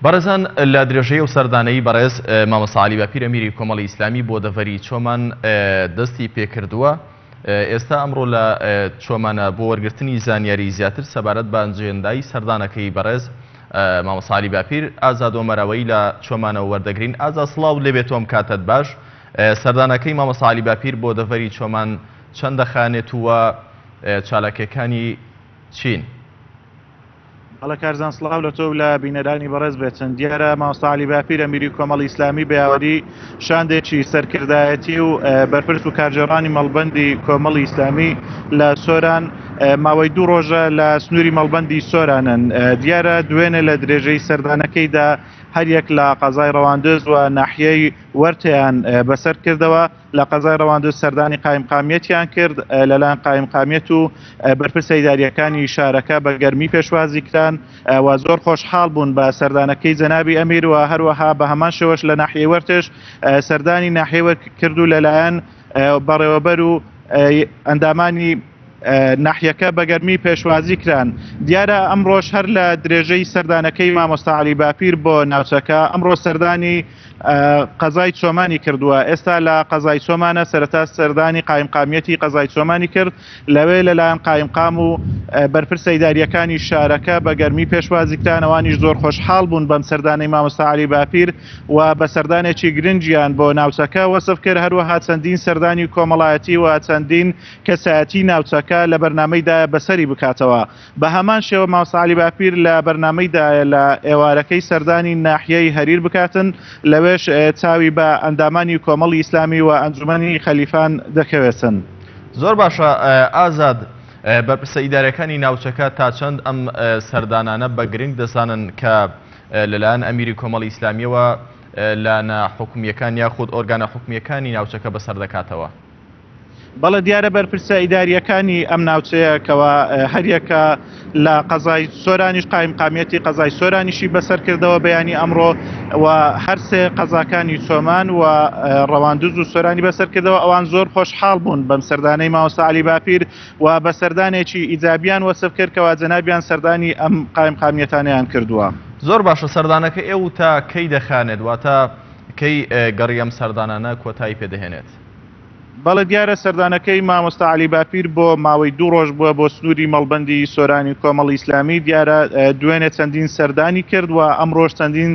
بەڕێزان لە درێژەیە و سەردانەی بەڕێز مامۆستا عەلی باپیر ئەمیری کۆمەڵی ئیسلامی بۆ دەڤەری چۆمان دەستی پێکردووە. ئێستا ئەمڕۆ لە چۆمانە بۆ وەرگرتنی زانیاری زیاتر سەبارەت بە ئەنجێندایی سەردانەکەی بەڕێز مامۆستا عەلی باپیر ئازاد وەمەرەوەی لە چۆمانەوە وەردەگرین. ئازاد سڵاو لێبێتۆم کاتت باش. سەردانەکەی مامۆستا عەلی باپیر بۆ دەڤەری چۆمان چەند دەخانێت وە چالاکیەکانی چین؟ هەڵە کارزان سڵاو لە تۆ لە بینەرانی بەڕێز بێتن. دیارە مامۆستا عەلی باپیر ئەمیری کۆمەڵی ئیسلامی بەیاوەری شاندێکی سەرکردایەتی و بەرپرس و کارژێڕانی مەڵبەندی کۆمەڵی ئیسلامی لە سۆران ماوەی 2 ڕۆژە لە سنووری مەڵبەندی سۆرانن. دیارە دوێنێ لە درێژەی سەردانەکەیدا هەر یەک لە قەزای ڕەواندز و ناحیەی وەرتیان بەسەر کردەوە. لە قەزای ڕەواندز سەردانی قایمقامیەتیان کرد، لەلایەن قایمقامیەت و بەرپرسە ئیداریەکانی شارەکە بە گەرمی پێشوازی کران و زۆر خۆشحاڵ بوون بە سەردانەکەی جەنابی ئەمیر و هەروەها بە هەمان شێوەش لە ناحیەی وەرتش سەردانی ناحیەی وەرت کرد و لەلایەن بەڕێوەبەر و ئەندامانی ناحیەکە بە گەرمی پێشوازی کران. دیارە ئەمڕۆژ هەر لە درێژەی سەردانەکەی مامۆستا عەلی باپیر بۆ ناوچەکە ئەمڕۆ سەردانی قەزای چۆمانی کردووە. ئێستا لە قەزای چۆمانە سەرەتا سەردانی قایمقامیەتی قەزای چۆمانی کرد، لەوێ لەلایەن قایمقام و بەرپرسە ئیداریەکانی شارەکە بە گەرمی پێشوازی کران. ئەوانیش زۆر خۆشحاڵ بوون بەم سەردانەی مامۆستا عەلی باپیر و بە سەردانێکی گرنگیان بۆ ناوچەکە وەسف کرد. هەروەها چەندین سەردانی کۆمەڵایەتی و چەندین کەسایەتی ناوچەکە لە بەرنامەیدا بەسەری بکاتەوە. بە هەمان شێوە مامۆستا عەلی باپیر لە بەرنامەیدا لە ئێوارەکەی سەردانی ناحیەی هەریر بکاتن، لەوێش چاوی بە ئەندامانی کۆمەڵی ئیسلامی و ئەنجومەنی خەلیفان دەکەوێتن. زۆر باشە ئازاد، بەرپرسە ئیدارەکانی ناوچەکە تا چەند ئەم سەردانانە بە گرنگ دەزانن کە لەلایەن ئەمیری کۆمەڵی ئیسلامیەوە لانە حکومیەکان یاخود ئۆرگانە حکومیەکانی ناوچەکە بەسەر دەکاتەوە؟ بەڵێ دیارە بەرپرسە ئیداریەکانی ئەم ناوچەیەکەوە هەریەکە لە قەزای سۆرانیش قایمقامیەتی قەزای سۆرانیشی بەسەر کردەوە بەیانی ئەمڕۆ و هەرسێ قەزاکانی چۆمان و ڕەواندز و سۆرانی بەسەر کردەوە. ئەوان زۆر خۆشحاڵ بوون بەم سەردانەی مامۆستا عەلی باپیر و بە سەردانێکی ئیجابیان وەسف کرد کەوا جەنابیان سەردانی ئەم قایمقامیەتانیان کردووە. زۆر باشە. سەردانەکە ئێوە تا کەی دەخانێت واتە کەی گەڕی ئەم سەردانانە کۆتایی پێدەهێنێت؟ بەڵێ دیارە سەردانەکەی مامۆستا عەلی باپیر بۆ ماوەی 2 ڕۆژ بووە بۆ سنووری مەڵبەندی سۆرانی کۆمەڵی ئیسلامی. دیارە دوێنێ چەندین سەردانی کرد و ئەمڕۆژ چەندین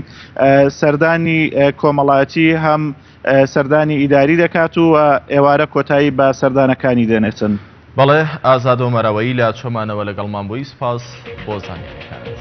سەردانی کۆمەڵایەتی هەم سەردانی ئیداری دەکات و ئێوارە کۆتایی بە سەردانەکانی دێنێتن. بەڵێ ئازاد وەمەرەوەی لە چۆمانەوە لەگەڵمان بووی. سپاس بۆ زانیاریەکانت.